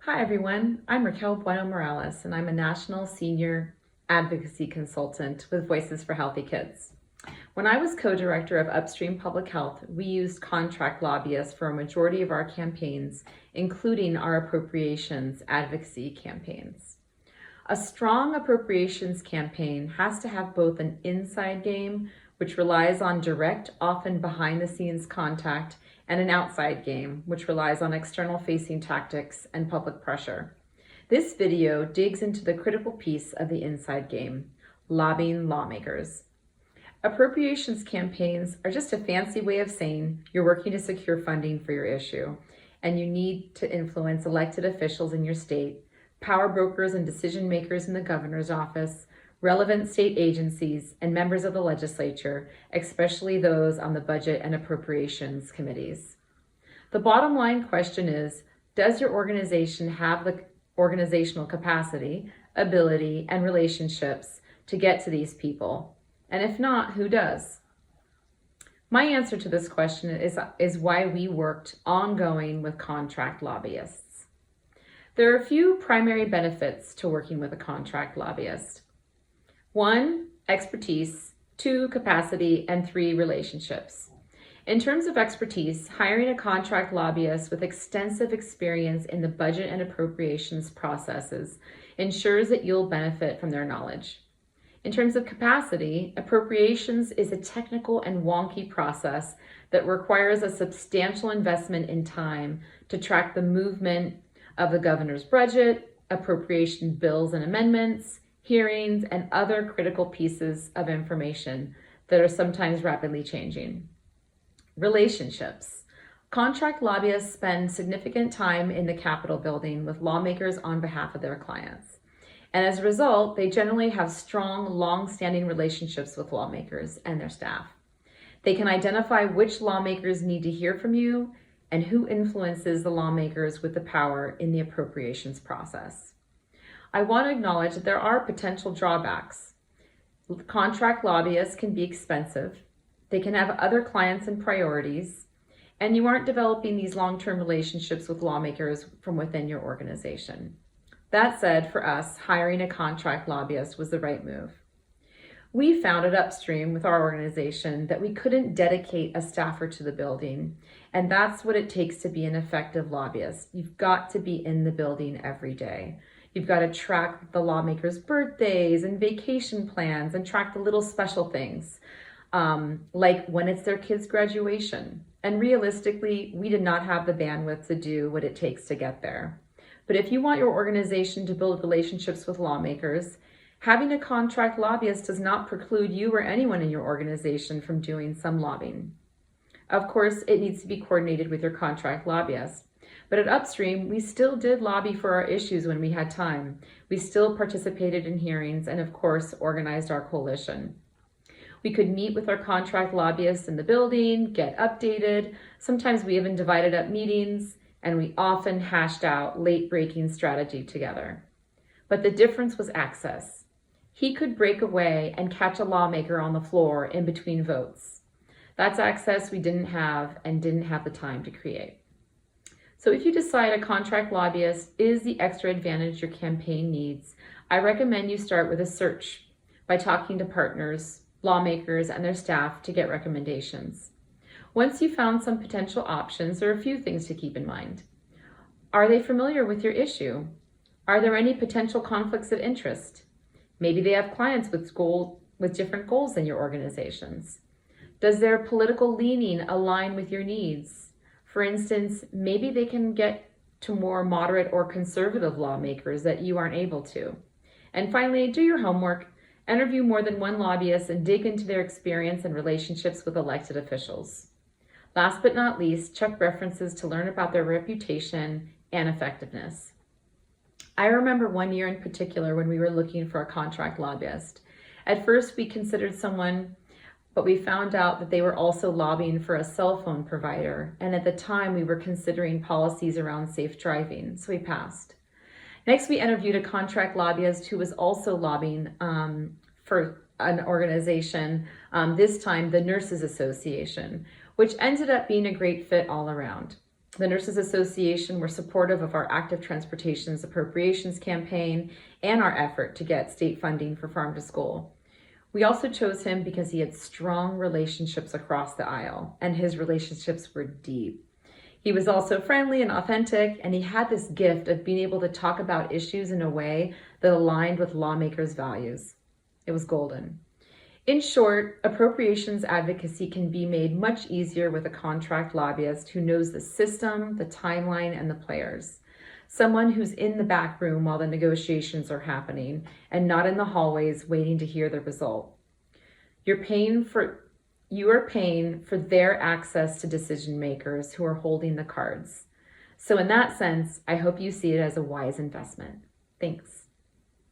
Hi everyone, I'm Raquel Bueno Morales and I'm a National Senior Advocacy Consultant with Voices for Healthy Kids. When I was co-director of Upstream Public Health, we used contract lobbyists for a majority of our campaigns, including our appropriations advocacy campaigns. A strong appropriations campaign has to have both an inside game, which relies on direct, often behind-the-scenes contact, and an outside game, which relies on external-facing tactics and public pressure. This video digs into the critical piece of the inside game, lobbying lawmakers. Appropriations campaigns are just a fancy way of saying you're working to secure funding for your issue, and you need to influence elected officials in your state, power brokers and decision makers in the governor's office, relevant state agencies, and members of the legislature, especially those on the budget and appropriations committees. The bottom line question is, does your organization have the organizational capacity, ability, and relationships to get to these people? And if not, who does? My answer to this question is why we worked ongoing with contract lobbyists. There are a few primary benefits to working with a contract lobbyist. 1, expertise, 2, capacity, and 3, relationships. In terms of expertise, hiring a contract lobbyist with extensive experience in the budget and appropriations processes ensures that you'll benefit from their knowledge. In terms of capacity, appropriations is a technical and wonky process that requires a substantial investment in time to track the movement of the governor's budget, appropriation bills and amendments, hearings, and other critical pieces of information that are sometimes rapidly changing. Relationships. Contract lobbyists spend significant time in the Capitol building with lawmakers on behalf of their clients. And as a result, they generally have strong, long-standing relationships with lawmakers and their staff. They can identify which lawmakers need to hear from you and who influences the lawmakers with the power in the appropriations process. I want to acknowledge that there are potential drawbacks. Contract lobbyists can be expensive, they can have other clients and priorities, and you aren't developing these long-term relationships with lawmakers from within your organization. That said, for us, hiring a contract lobbyist was the right move. We found at Upstream with our organization that we couldn't dedicate a staffer to the building, and that's what it takes to be an effective lobbyist. You've got to be in the building every day. You've got to track the lawmakers' birthdays and vacation plans and track the little special things, like when it's their kids' graduation. And realistically, we did not have the bandwidth to do what it takes to get there. But if you want your organization to build relationships with lawmakers, having a contract lobbyist does not preclude you or anyone in your organization from doing some lobbying. Of course, it needs to be coordinated with your contract lobbyist. But at Upstream, we still did lobby for our issues when we had time. We still participated in hearings and, of course, organized our coalition. We could meet with our contract lobbyists in the building, get updated. Sometimes we even divided up meetings, and we often hashed out late-breaking strategy together. But the difference was access. He could break away and catch a lawmaker on the floor in between votes. That's access we didn't have and didn't have the time to create. So if you decide a contract lobbyist is the extra advantage your campaign needs, I recommend you start with a search by talking to partners, lawmakers, and their staff to get recommendations. Once you've found some potential options, there are a few things to keep in mind. Are they familiar with your issue? Are there any potential conflicts of interest? Maybe they have clients with different goals than your organizations. Does their political leaning align with your needs? For instance, maybe they can get to more moderate or conservative lawmakers that you aren't able to. And finally, do your homework, interview more than one lobbyist, and dig into their experience and relationships with elected officials. Last but not least, check references to learn about their reputation and effectiveness. I remember one year in particular when we were looking for a contract lobbyist. At first, we considered someone, but we found out that they were also lobbying for a cell phone provider. And at the time, we were considering policies around safe driving, so we passed. Next, we interviewed a contract lobbyist who was also lobbying for an organization, this time the Nurses Association, which ended up being a great fit all around. The Nurses Association were supportive of our active transportation's appropriations campaign and our effort to get state funding for Farm to School. We also chose him because he had strong relationships across the aisle, and his relationships were deep. He was also friendly and authentic, and he had this gift of being able to talk about issues in a way that aligned with lawmakers' values. It was golden. In short, appropriations advocacy can be made much easier with a contract lobbyist who knows the system, the timeline, and the players. Someone who's in the back room while the negotiations are happening and not in the hallways waiting to hear the result. You are paying for their access to decision makers who are holding the cards. So in that sense, I hope you see it as a wise investment. Thanks.